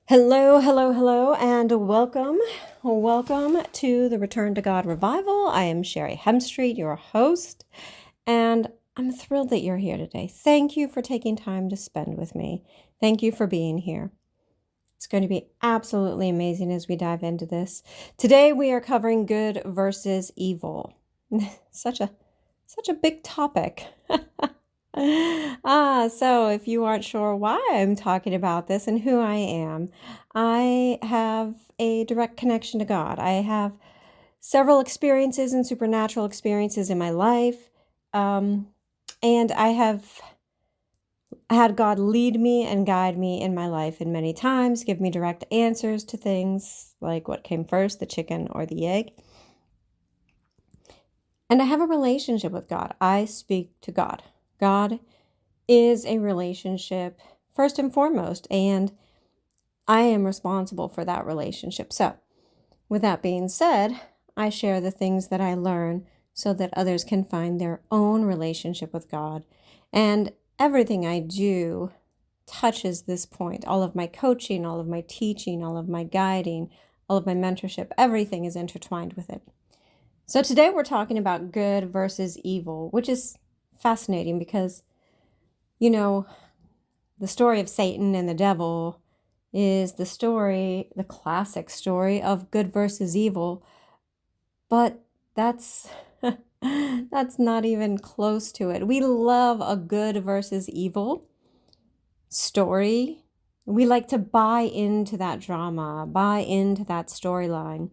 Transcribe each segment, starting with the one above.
Hello, hello, hello, and welcome. Welcome to the Return to God Revival. I am Sherry Hemstreet, your host, and I'm thrilled that you're here today. Thank you for taking time to spend with me. Thank you for being here. It's going to be absolutely amazing as we dive into this. Today we are covering good versus evil. Such a big topic. So if you aren't sure why I'm talking about this and who I am, I have a direct connection to God. I have several experiences and supernatural experiences in my life. And I have had God lead me and guide me in my life and many times, give me direct answers to things like what came first, the chicken or the egg. And I have a relationship with God. I speak to God. God is a relationship first and foremost, and I am responsible for that relationship. So, with that being said, I share the things that I learn so that others can find their own relationship with God. And everything I do touches this point. All of my coaching, all of my teaching, all of my guiding, all of my mentorship, everything is intertwined with it. So today we're talking about good versus evil, which is fascinating because, the story of Satan and the devil is the classic story of good versus evil, but that's that's not even close to it. We love a good versus evil story. We like to buy into that drama, buy into that storyline.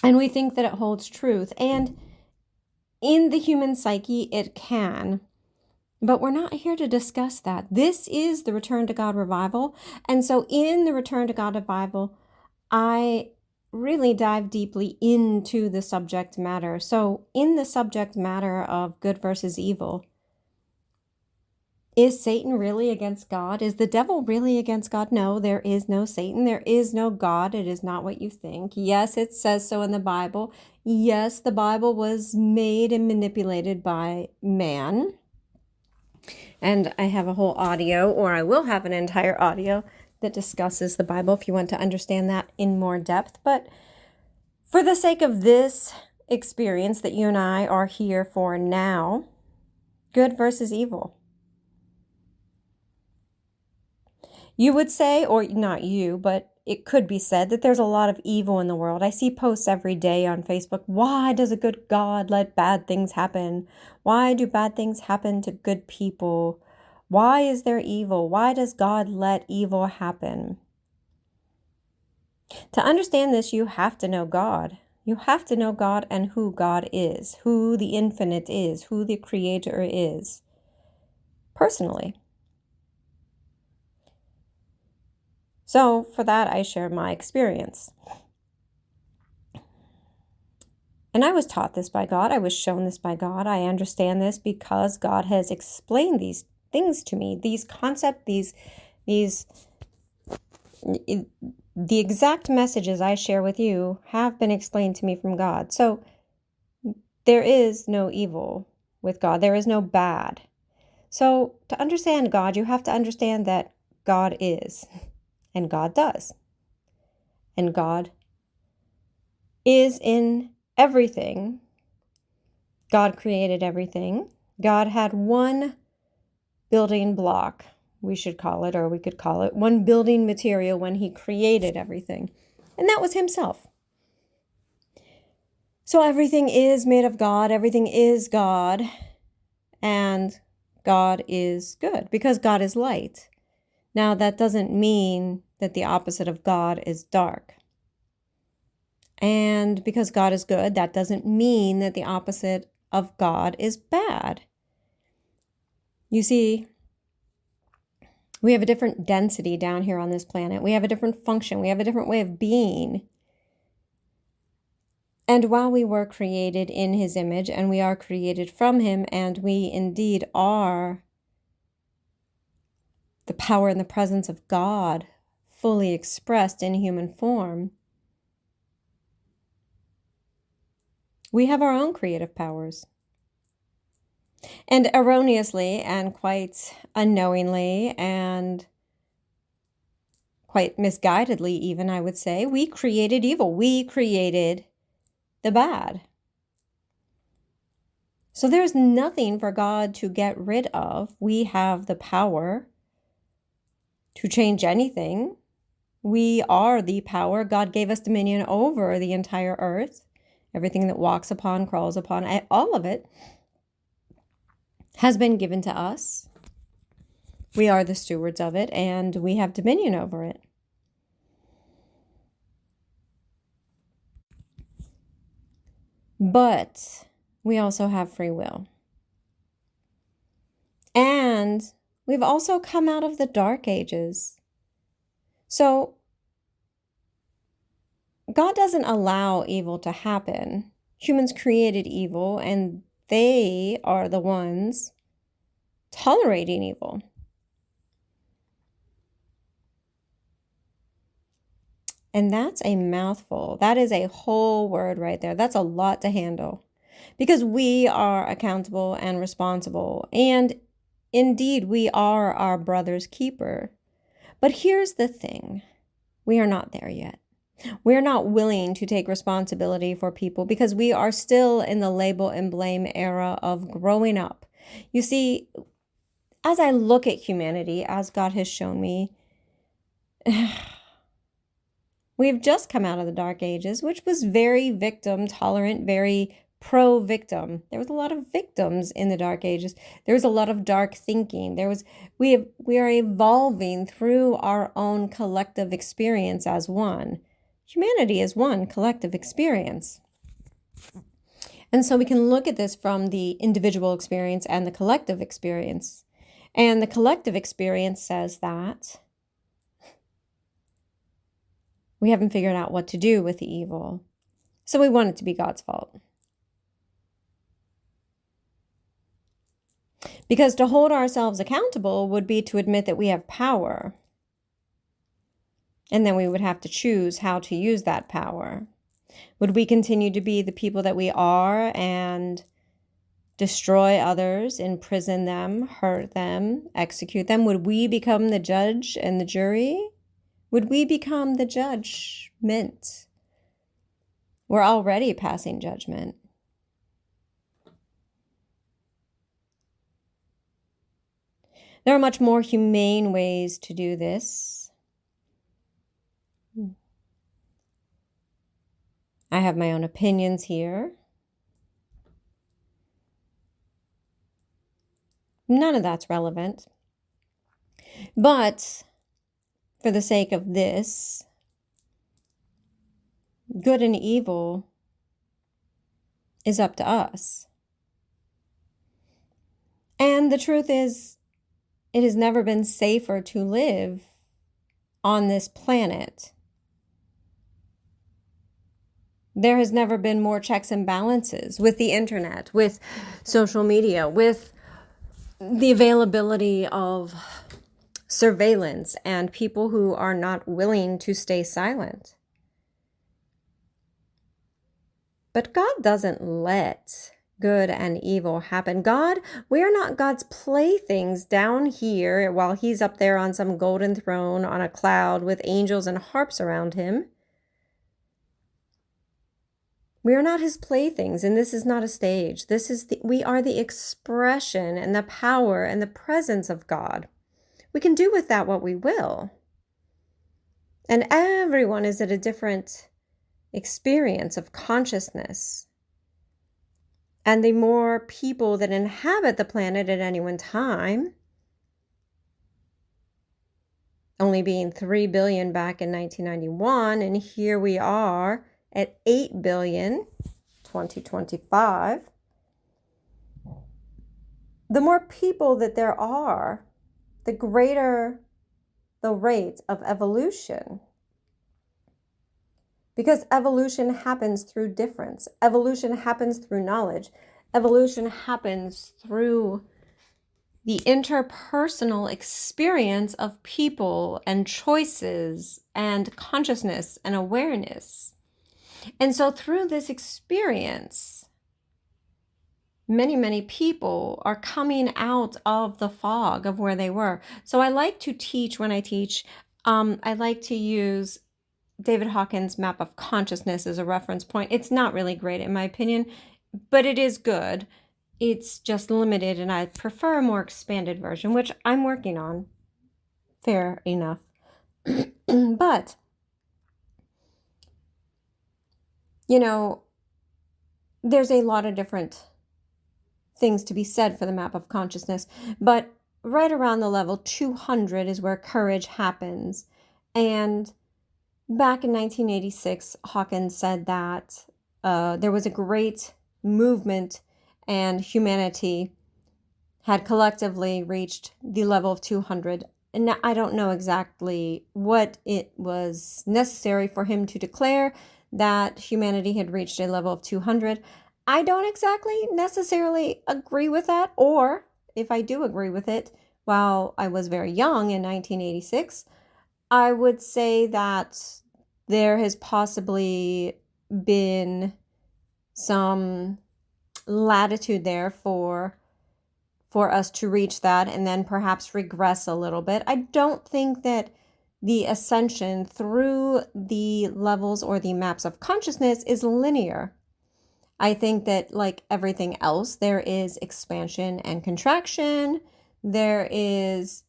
And we think that it holds truth. And in the human psyche, it can. But we're not here to discuss that. This is the Return to God Revival. And so in the Return to God Revival, I really dive deeply into the subject matter. So in the subject matter of good versus evil, is Satan really against God? Is the devil really against God? No, there is no Satan. There is no God. It is not what you think. Yes, it says so in the Bible. Yes, the Bible was made and manipulated by man. And I have a whole audio, or I will have an entire audio that discusses the Bible if you want to understand that in more depth. But for the sake of this experience that you and I are here for now, good versus evil. You would say, or not you, but it could be said that there's a lot of evil in the world. I see posts every day on Facebook. Why does a good God let bad things happen? Why do bad things happen to good people? Why is there evil? Why does God let evil happen? To understand this, you have to know God. You have to know God and who God is, who the infinite is, who the creator is, personally. So for that, I share my experience. And I was taught this by God. I was shown this by God. I understand this because God has explained these things to me, these concepts, the exact messages I share with you have been explained to me from God. So there is no evil with God. There is no bad. So to understand God, you have to understand that God is, and God does. And God is in everything. God created everything. God had one building block, we should call it, or we could call it one building material when he created everything. And that was himself. So everything is made of God. Everything is God. And God is good because God is light. Now, that doesn't mean that the opposite of God is dark. And because God is good, that doesn't mean that the opposite of God is bad. You see, we have a different density down here on this planet. We have a different function. We have a different way of being. And while we were created in his image and we are created from him, and we indeed are the power and the presence of God fully expressed in human form, we have our own creative powers. And erroneously and quite unknowingly and quite misguidedly even, I would say. We created evil. We created the bad. So there's nothing for God to get rid of. We have the power to change anything. We are the power. God gave us dominion over the entire earth. Everything that walks upon, crawls upon, all of it has been given to us. We are the stewards of it, and we have dominion over it. But we also have free will. And we've also come out of the dark ages. So God doesn't allow evil to happen. Humans created evil, and they are the ones tolerating evil. And that's a mouthful. That is a whole word right there. That's a lot to handle, because we are accountable and responsible. And indeed, we are our brother's keeper. But here's the thing. We are not there yet. We're not willing to take responsibility for people because we are still in the label and blame era of growing up. You see, as I look at humanity, as God has shown me, we've just come out of the dark ages, which was very victim tolerant, very pro-victim. There was a lot of victims in the dark ages. There was a lot of dark thinking. We are evolving through our own collective experience as one. Humanity is one collective experience. And so we can look at this from the individual experience and the collective experience. And the collective experience says that we haven't figured out what to do with the evil. So we want it to be God's fault. Because to hold ourselves accountable would be to admit that we have power. And then we would have to choose how to use that power. Would we continue to be the people that we are and destroy others, imprison them, hurt them, execute them? Would we become the judge and the jury? Would we become the judgment? We're already passing judgment. There are much more humane ways to do this. I have my own opinions here. None of that's relevant. But for the sake of this, good and evil is up to us. And the truth is, it has never been safer to live on this planet. There has never been more checks and balances with the internet, with social media, with the availability of surveillance and people who are not willing to stay silent. But God doesn't let good and evil happen. We are not God's playthings down here while he's up there on some golden throne on a cloud with angels and harps around him. We are not his playthings, and this is not a stage. We are the expression and the power and the presence of God. We can do with that what we will. And everyone is at a different experience of consciousness. And the more people that inhabit the planet at any one time, only being 3 billion back in 1991, and here we are at 8 billion, 2025. The more people that there are, the greater the rate of evolution. Because evolution happens through difference. Evolution happens through knowledge. Evolution happens through the interpersonal experience of people and choices and consciousness and awareness. And so through this experience, many people are coming out of the fog of where they were. So I like to teach, when I teach, I like to use David Hawkins' map of consciousness as a reference point. It's not really great in my opinion, but it is good. It's just limited, and I prefer a more expanded version, which I'm working on. Fair enough. But, you know, there's a lot of different things to be said for the map of consciousness, but right around the level 200 is where courage happens. And back in 1986, Hawkins said that there was a great movement and humanity had collectively reached the level of 200. And I don't know exactly what it was necessary for him to declare that humanity had reached a level of 200. I don't exactly necessarily agree with that, or if I do agree with it, while I was very young in 1986, I would say that there has possibly been some latitude there for us to reach that and then perhaps regress a little bit. I don't think that the ascension through the levels or the maps of consciousness is linear. I think that, like everything else, there is expansion and contraction. There is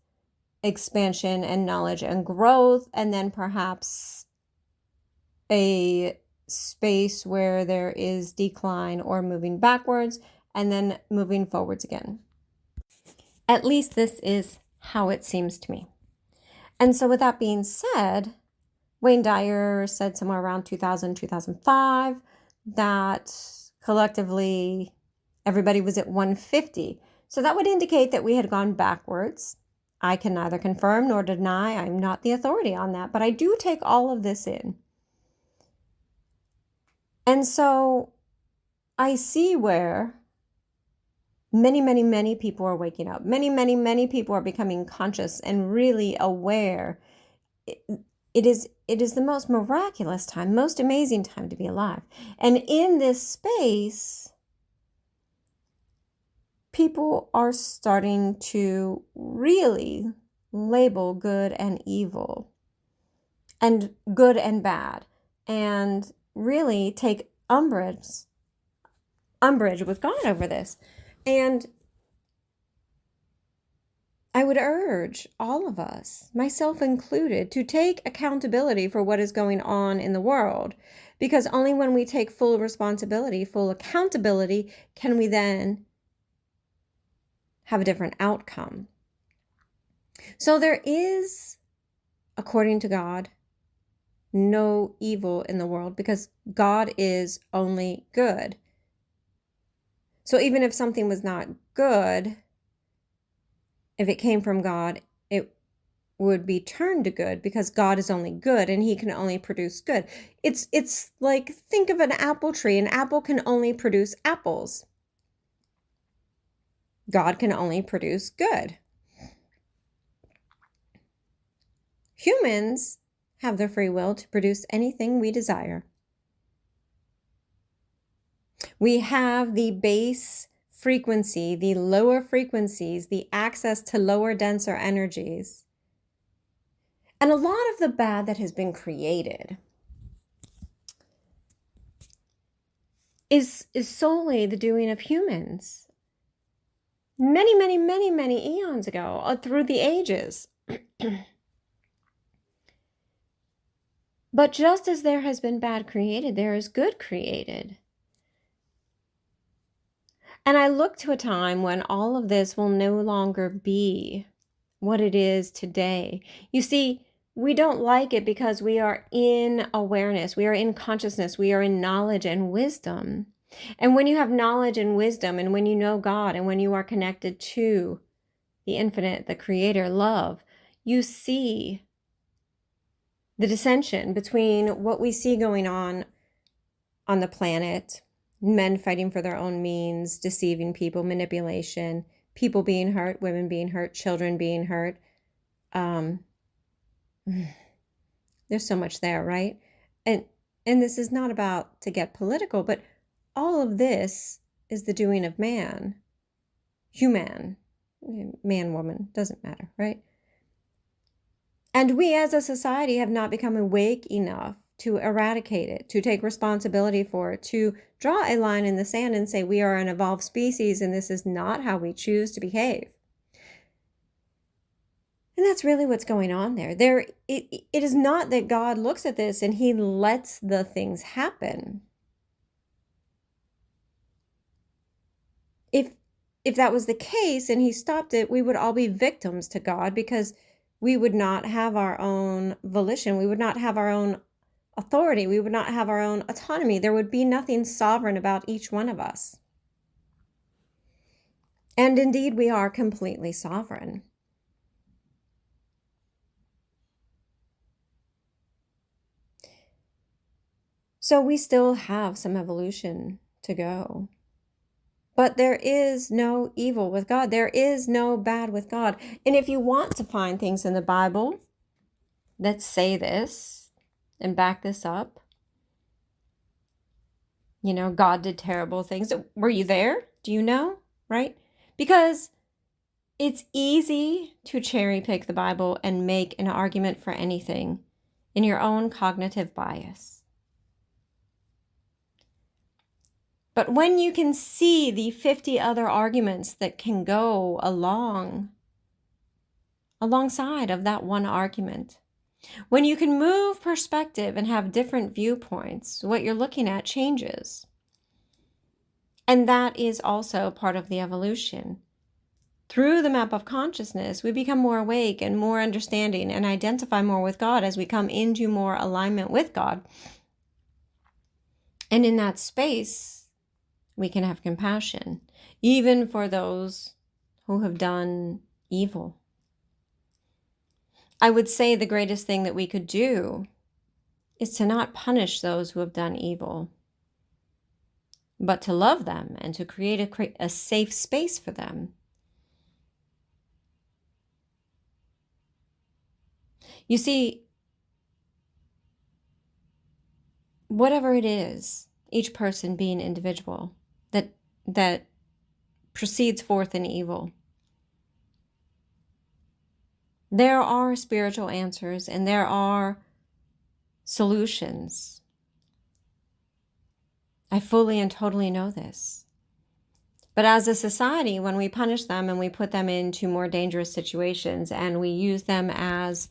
expansion and knowledge and growth, and then perhaps a space where there is decline or moving backwards and then moving forwards again. At least this is how it seems to me. And so with that being said, Wayne Dyer said somewhere around 2000, 2005 that collectively everybody was at 150. So that would indicate that we had gone backwards. I can neither confirm nor deny. I'm not the authority on that, but I do take all of this in. And so I see where many, many, many people are waking up. Many, many, many people are becoming conscious and really aware. It is the most miraculous time, most amazing time to be alive. And in this space, people are starting to really label good and evil and good and bad, and really take umbrage with God over this. And I would urge all of us, myself included, to take accountability for what is going on in the world, because only when we take full responsibility, full accountability, can we then have a different outcome. So there is, according to God, no evil in the world, because God is only good. So even if something was not good, if it came from God, it would be turned to good, because God is only good and he can only produce good. It's like, think of an apple tree. An apple can only produce apples. God can only produce good. Humans have the free will to produce anything we desire. We have the base frequency, the lower frequencies, the access to lower, denser energies. And a lot of the bad that has been created is solely the doing of humans. Many, many, many, many eons ago, through the ages. But just as there has been bad created, there is good created. And I look to a time when all of this will no longer be what it is today. You see, we don't like it because we are in awareness, we are in consciousness, we are in knowledge and wisdom. And when you have knowledge and wisdom, and when you know God, and when you are connected to the infinite, the creator, love, you see the dissension between what we see going on the planet, men fighting for their own means, deceiving people, manipulation, people being hurt, women being hurt, children being hurt. There's so much there, right? And this is not about to get political, but all of this is the doing of man, human, man, woman, doesn't matter, right? And we as a society have not become awake enough to eradicate it, to take responsibility for it, to draw a line in the sand and say we are an evolved species and this is not how we choose to behave. And that's really what's going on there. It is not that God looks at this and he lets the things happen. If that was the case and he stopped it, we would all be victims to God because we would not have our own volition. We would not have our own authority. We would not have our own autonomy. There would be nothing sovereign about each one of us. And indeed, we are completely sovereign. So we still have some evolution to go. But there is no evil with God. There is no bad with God. And if you want to find things in the Bible that say this and back this up, God did terrible things. Were you there? Do you know? Right? Because it's easy to cherry pick the Bible and make an argument for anything in your own cognitive bias. But when you can see the 50 other arguments that can go alongside of that one argument, when you can move perspective and have different viewpoints, what you're looking at changes. And that is also part of the evolution. Through the map of consciousness, we become more awake and more understanding and identify more with God as we come into more alignment with God. And in that space, we can have compassion, even for those who have done evil. I would say the greatest thing that we could do is to not punish those who have done evil, but to love them and to create a safe space for them. You see, whatever it is, each person being individual, that proceeds forth in evil, there are spiritual answers and there are solutions. I fully and totally know this. But as a society, when we punish them and we put them into more dangerous situations and we use them as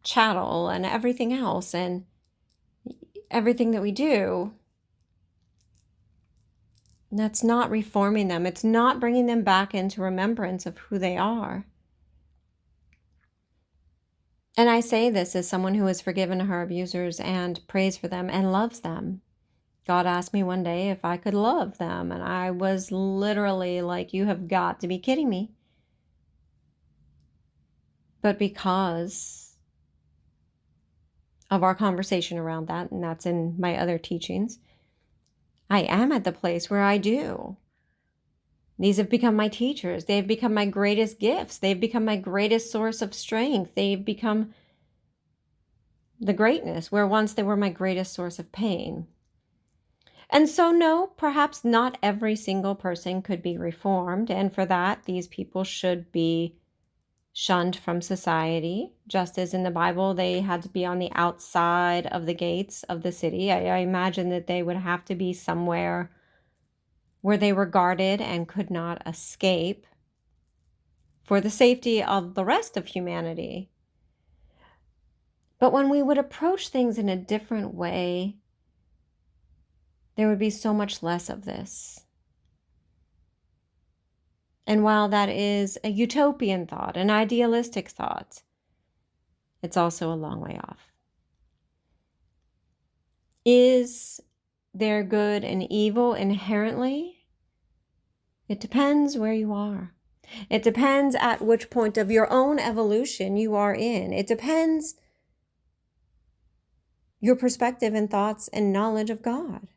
chattel and everything else and everything that we do, that's not reforming them. It's not bringing them back into remembrance of who they are. And I say this as someone who has forgiven her abusers and prays for them and loves them. God asked me one day if I could love them, and I was literally like, you have got to be kidding me. But because of our conversation around that, and that's in my other teachings, I am at the place where I do. These have become my teachers. They've become my greatest gifts. They've become my greatest source of strength. They've become the greatness, where once they were my greatest source of pain. And so, no, perhaps not every single person could be reformed. And for that, these people should be shunned from society, just as in the Bible, they had to be on the outside of the gates of the city. I imagine that they would have to be somewhere where they were guarded and could not escape for the safety of the rest of humanity. But when we would approach things in a different way, there would be so much less of this. And while that is a utopian thought, an idealistic thought, it's also a long way off. Is there good and evil inherently? It depends where you are. It depends at which point of your own evolution you are in. It depends your perspective and thoughts and knowledge of God.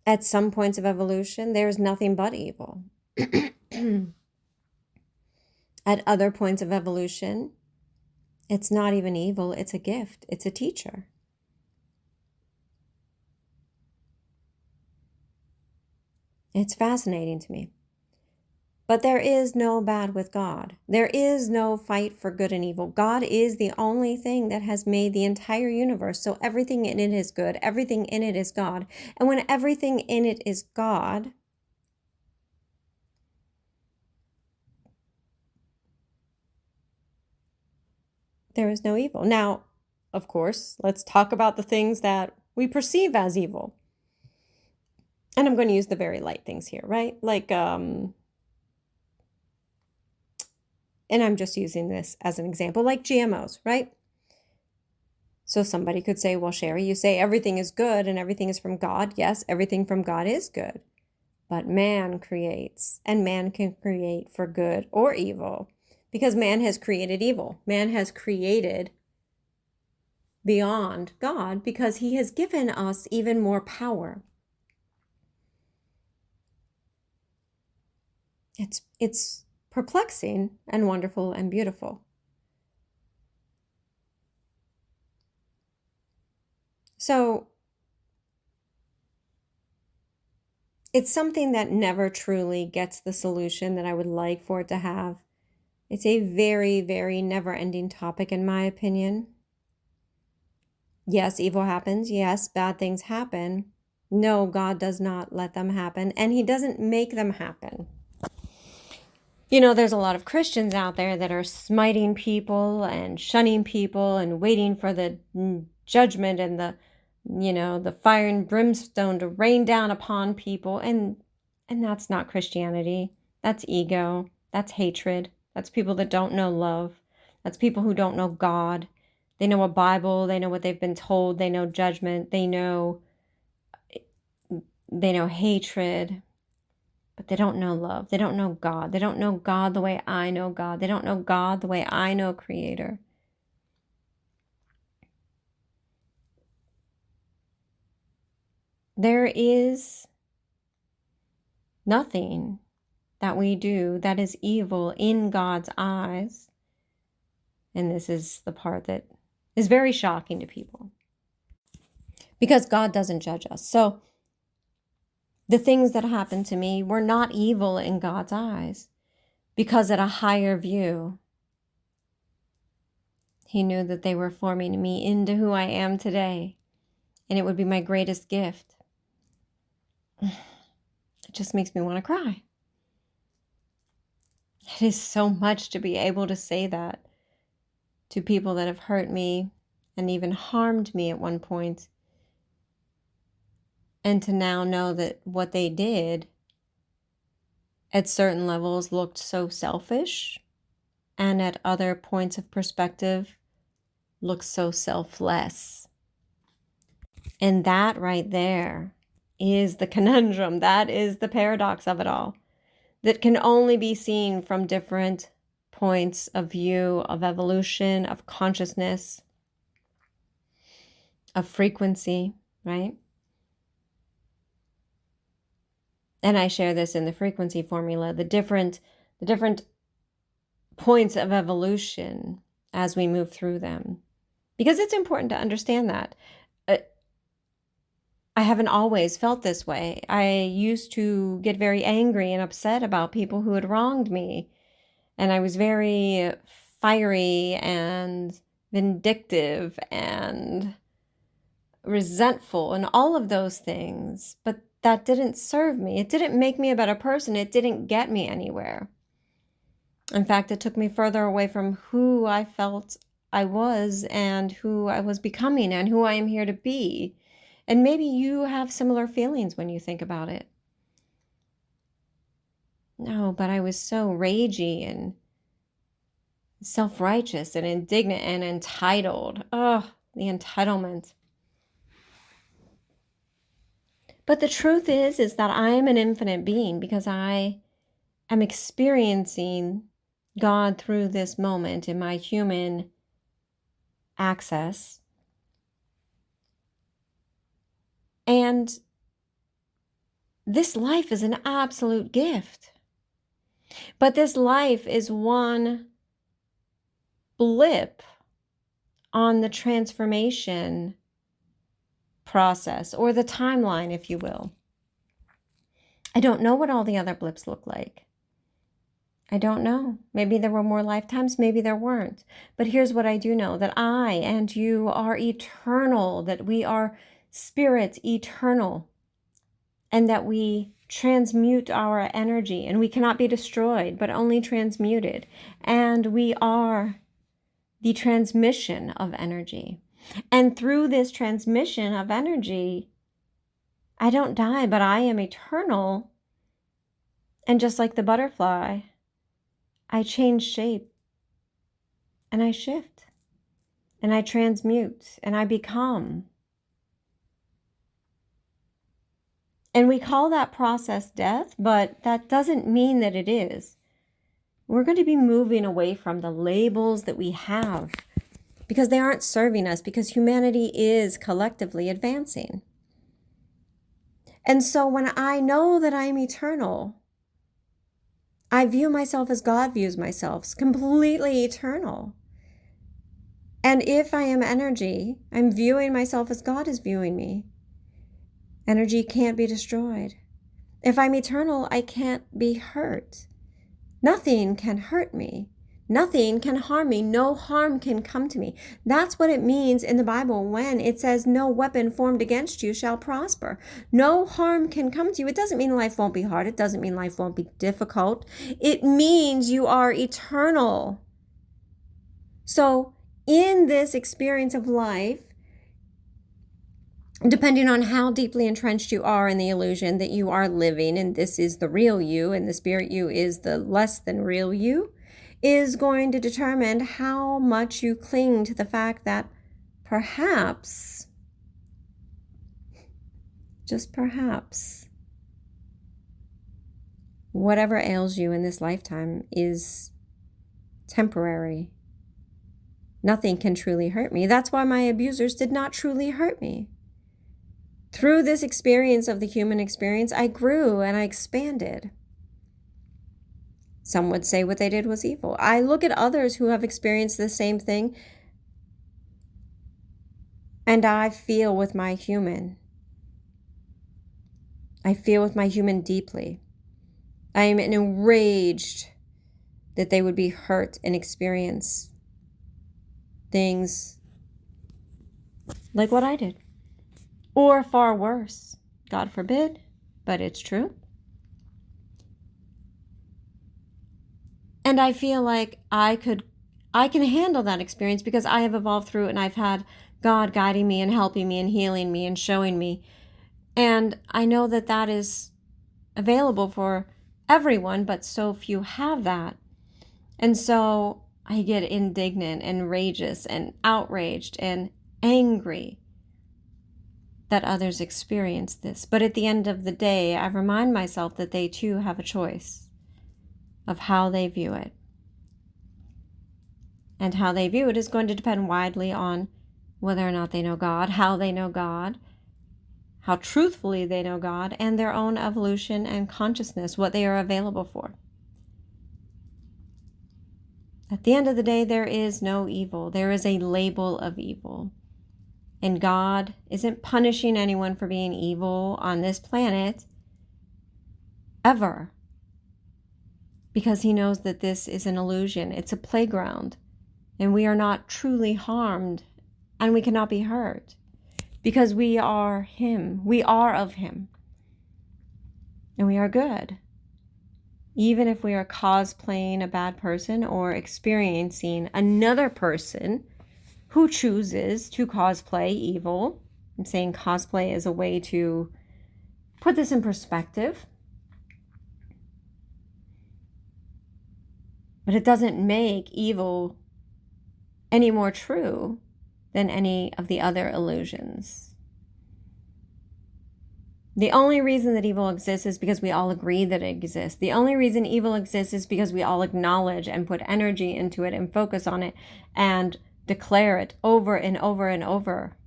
At some points of evolution, there is nothing but evil. At other points of evolution, it's not even evil, it's a gift, it's a teacher. It's fascinating to me. But there is no bad with God. There is no fight for good and evil. God is the only thing that has made the entire universe. So everything in it is good. Everything in it is God. And when everything in it is God, there is no evil. Now, of course, let's talk about the things that we perceive as evil. And I'm going to use the very light things here, right? Like, and I'm just using this as an example, like GMOs, right? So somebody could say, well, Sherry, you say everything is good and everything is from God. Yes, everything from God is good. But man creates, and man can create for good or evil, because man has created evil. Man has created beyond God because he has given us even more power. It's perplexing and wonderful and beautiful. So it's something that never truly gets the solution that I would like for it to have. It's a very, very never-ending topic, in my opinion. Yes, evil happens. Yes, bad things happen. No, God does not let them happen, and he doesn't make them happen. You know, there's a lot of Christians out there that are smiting people and shunning people and waiting for the judgment and the fire and brimstone to rain down upon people. And that's not Christianity. That's ego. That's hatred. That's people that don't know love. That's people who don't know God. They know a Bible. They know what they've been told. They know judgment. They know hatred. But they don't know love. They don't know God. They don't know God the way I know God. They don't know God the way I know Creator. There is nothing that we do that is evil in God's eyes. And this is the part that is very shocking to people, because God doesn't judge us. So the things that happened to me were not evil in God's eyes, because at a higher view, he knew that they were forming me into who I am today. And it would be my greatest gift. It just makes me want to cry. It is so much to be able to say that to people that have hurt me and even harmed me at one point. And to now know that what they did at certain levels looked so selfish, and at other points of perspective looked so selfless. And that right there is the conundrum. That is the paradox of it all, that can only be seen from different points of view, of evolution, of consciousness, of frequency, right? And I share this in the frequency formula, the different points of evolution as we move through them, because it's important to understand that. I haven't always felt this way. I used to get very angry and upset about people who had wronged me. And I was very fiery and vindictive and resentful and all of those things. But that didn't serve me. It didn't make me a better person. It didn't get me anywhere. In fact, it took me further away from who I felt I was and who I was becoming and who I am here to be. And maybe you have similar feelings when you think about it. No, but I was so ragey and self-righteous and indignant and entitled. Oh, the entitlement. But the truth is that I am an infinite being, because I am experiencing God through this moment in my human access. And this life is an absolute gift. But this life is one blip on the transformation process, or the timeline, if you will. I don't know what all the other blips look like. I don't know. Maybe there were more lifetimes, maybe there weren't. But here's what I do know, that I and you are eternal, that we are spirit eternal, and that we transmute our energy, and we cannot be destroyed, but only transmuted. And we are the transmission of energy. And through this transmission of energy, I don't die, but I am eternal. And just like the butterfly, I change shape, and I shift, and I transmute, and I become. And we call that process death, but that doesn't mean that it is. We're going to be moving away from the labels that we have, because they aren't serving us, because humanity is collectively advancing. And so when I know that I'm eternal, I view myself as God views myself, completely eternal. And if I am energy, I'm viewing myself as God is viewing me. Energy can't be destroyed. If I'm eternal, I can't be hurt. Nothing can hurt me. Nothing can harm me. No harm can come to me. That's what it means in the Bible when it says no weapon formed against you shall prosper. No harm can come to you. It doesn't mean life won't be hard. It doesn't mean life won't be difficult. It means you are eternal. So in this experience of life, depending on how deeply entrenched you are in the illusion that you are living, and this is the real you, and the spirit you is the less than real you, is going to determine how much you cling to the fact that perhaps, just perhaps, whatever ails you in this lifetime is temporary. Nothing can truly hurt me. That's why my abusers did not truly hurt me. Through this experience of the human experience, I grew and I expanded. Some would say what they did was evil. I look at others who have experienced the same thing, and I feel with my human. I feel with my human deeply. I am enraged that they would be hurt and experience things like what I did. Or far worse. God forbid, but it's true. And I feel like I can handle that experience because I have evolved through it, and I've had God guiding me and helping me and healing me and showing me. And I know that that is available for everyone, but so few have that. And so I get indignant and rageous and outraged and angry that others experience this. But at the end of the day, I remind myself that they too have a choice of how they view it. And how they view it is going to depend widely on whether or not they know God, how they know God, how truthfully they know God, and their own evolution and consciousness, what they are available for. At the end of the day, there is no evil. There is a label of evil. And God isn't punishing anyone for being evil on this planet ever. Because he knows that this is an illusion. It's a playground. And we are not truly harmed. And we cannot be hurt. Because we are him. We are of him. And we are good. Even if we are cosplaying a bad person or experiencing another person who chooses to cosplay evil. I'm saying cosplay is a way to put this in perspective. But it doesn't make evil any more true than any of the other illusions. The only reason that evil exists is because we all agree that it exists. The only reason evil exists is because we all acknowledge and put energy into it and focus on it and declare it over and over and over.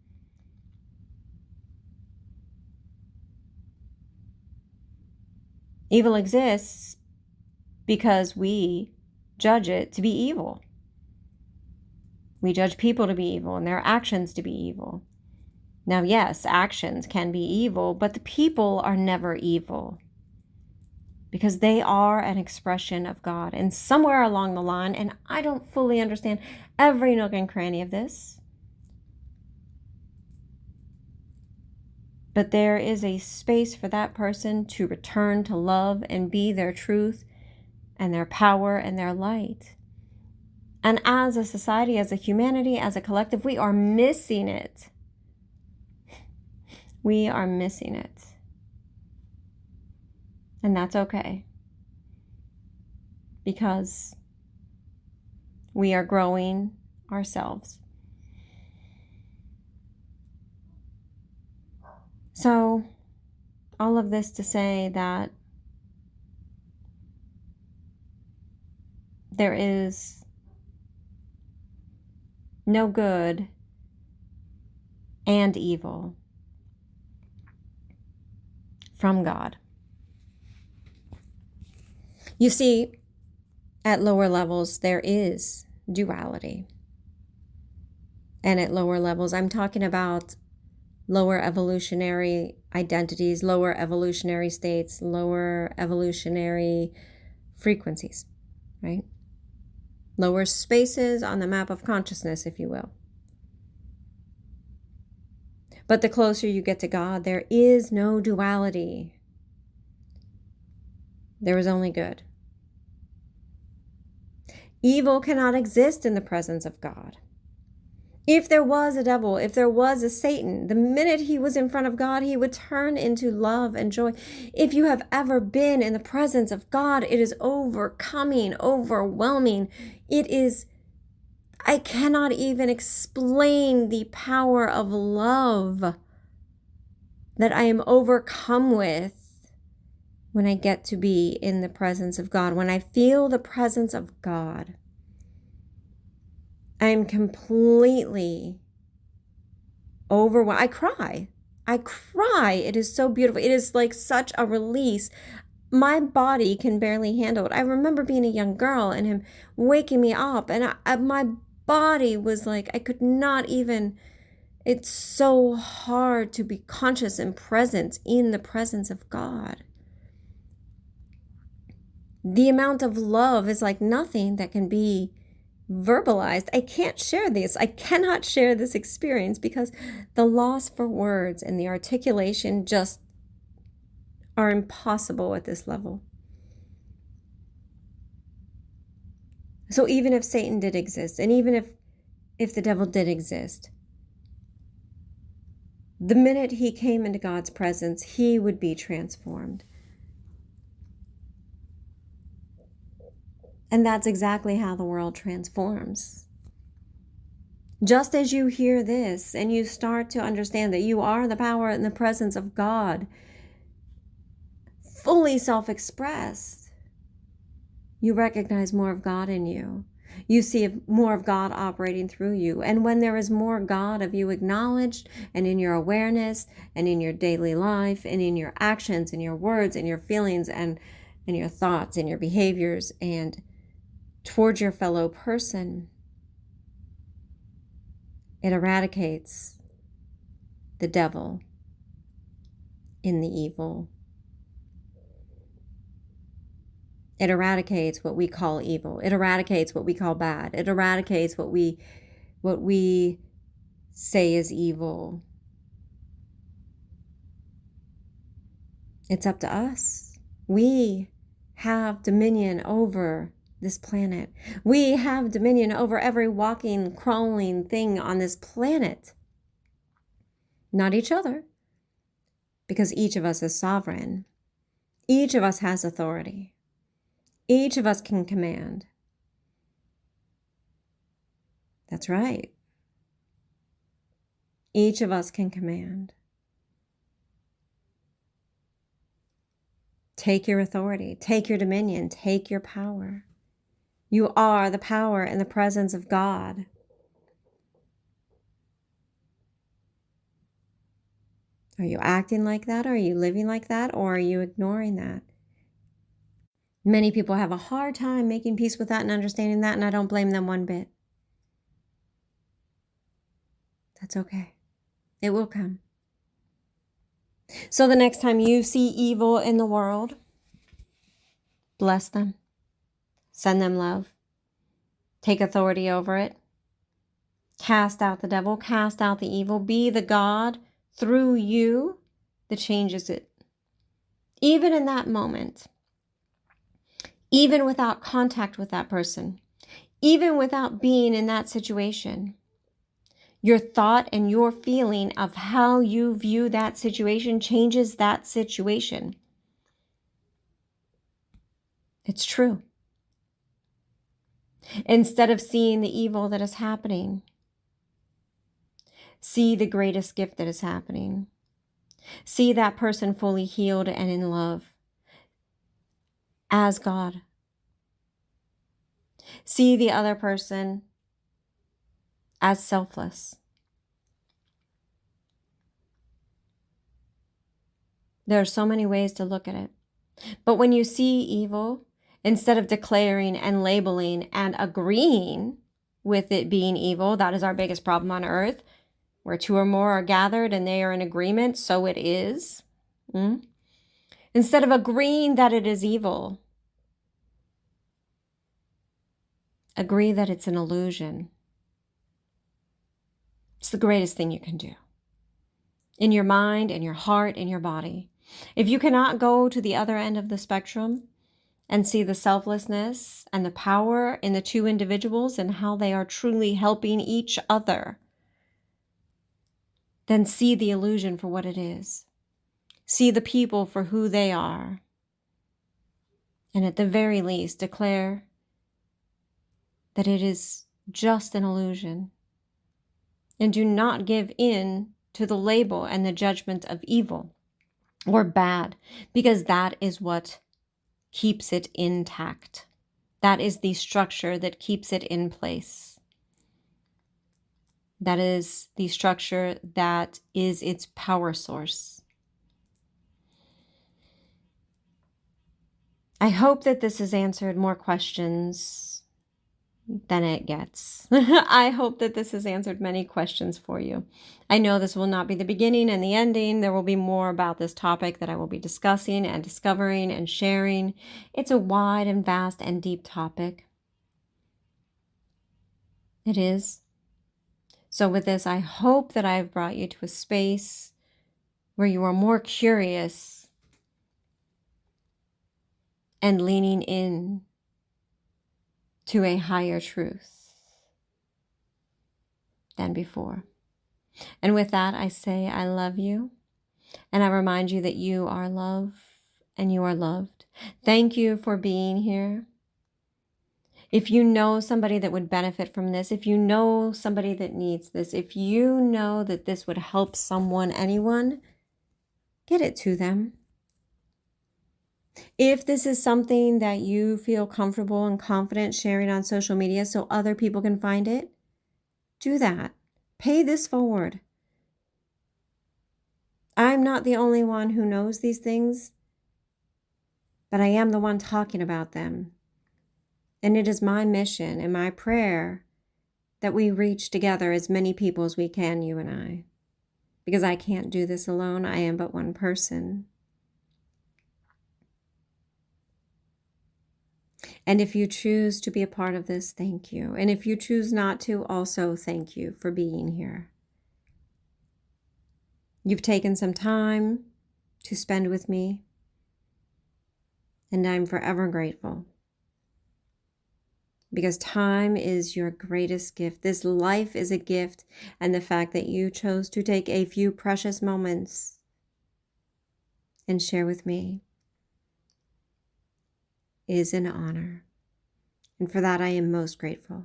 Evil exists because we judge it to be evil. We judge people to be evil and their actions to be evil. Now, yes, actions can be evil, but the people are never evil. because they are an expression of God. And somewhere along the line, and I don't fully understand every nook and cranny of this, but there is a space for that person to return to love and be their truth and their power and their light. And as a society, as a humanity, as a collective, we are missing it. We are missing it. And that's okay. Because we are growing ourselves. So, all of this to say that there is no good and evil from God. You see, at lower levels, there is duality. And at lower levels, I'm talking about lower evolutionary identities, lower evolutionary states, lower evolutionary frequencies, right? Lower spaces on the map of consciousness, if you will. But the closer you get to God, there is no duality. There is only good. Evil cannot exist in the presence of God. If there was a devil, if there was a Satan, the minute he was in front of God, he would turn into love and joy. If you have ever been in the presence of God, it is overcoming, overwhelming. It is, I cannot even explain the power of love that I am overcome with when I get to be in the presence of God. When I feel the presence of God, I'm completely overwhelmed. I cry. It is so beautiful. It is like such a release. My body can barely handle it. I remember being a young girl and him waking me up, and my body was like, I could not even, it's so hard to be conscious and present in the presence of God. The amount of love is like nothing that can be verbalized. I can't share this. I cannot share this experience because the loss for words and the articulation just are impossible at this level. So even if Satan did exist, and even if the devil did exist, the minute he came into God's presence, he would be transformed. And that's exactly how the world transforms. Just as you hear this and you start to understand that you are the power and the presence of God, fully self-expressed, you recognize more of God in you. You see more of God operating through you. And when there is more God of you acknowledged and in your awareness and in your daily life and in your actions and your words and your feelings and your thoughts and your behaviors and towards your fellow person, it eradicates the devil in the evil. It eradicates what we call evil. It eradicates what we call bad. It eradicates what we say is evil. It's up to us. We have dominion over this planet. We have dominion over every walking, crawling thing on this planet. Not each other, because each of us is sovereign. Each of us has authority. Each of us can command. That's right. Each of us can command. Take your authority, take your dominion, take your power. You are the power and the presence of God. Are you acting like that? Are you living like that? Or are you ignoring that? Many people have a hard time making peace with that and understanding that, and I don't blame them one bit. That's okay. It will come. So the next time you see evil in the world, Bless them. Send them love. Take authority over it. Cast out the devil. Cast out the evil. Be the God through you that changes it. Even in that moment, even without contact with that person, even without being in that situation, your thought and your feeling of how you view that situation changes that situation. It's true. Instead of seeing the evil that is happening, see the greatest gift that is happening. See that person fully healed and in love as God. See the other person as selfless. There are so many ways to look at it. But when you see evil, instead of declaring and labeling and agreeing with it being evil, that is our biggest problem on earth, where two or more are gathered and they are in agreement, so it is. Instead of agreeing that it is evil, agree that it's an illusion. It's the greatest thing you can do. In your mind, in your heart, in your body. If you cannot go to the other end of the spectrum and see the selflessness and the power in the two individuals and how they are truly helping each other, then see the illusion for what it is. See the people for who they are. And at the very least, declare that it is just an illusion. And do not give in to the label and the judgment of evil or bad, because that is what keeps it intact. That is the structure that keeps it in place. That is the structure that is its power source. I hope that this has answered more questions than it gets. I hope that this has answered many questions for you. I know this will not be the beginning and the ending. There will be more about this topic that I will be discussing and discovering and sharing. It's a wide and vast and deep topic. It is. So with this, I hope that I've brought you to a space where you are more curious and leaning in to a higher truth than before. And with that, I say I love you, and I remind you that you are love and you are loved. Thank you for being here. If you know somebody that would benefit from this, if you know somebody that needs this, if you know that this would help someone, anyone, get it to them. If this is something that you feel comfortable and confident sharing on social media so other people can find it, do that. Pay this forward. I'm not the only one who knows these things, but I am the one talking about them. And it is my mission and my prayer that we reach together as many people as we can, you and I. Because I can't do this alone. I am but one person. And if you choose to be a part of this, thank you. And if you choose not to, also thank you for being here. You've taken some time to spend with me, and I'm forever grateful. Because time is your greatest gift. This life is a gift, and the fact that you chose to take a few precious moments and share with me is an honor. And for that, I am most grateful.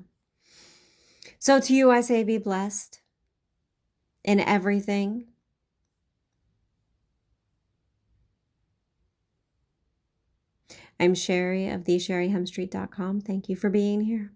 So to you, I say be blessed in everything. I'm Sherry of thesherryhemstreet.com. Thank you for being here.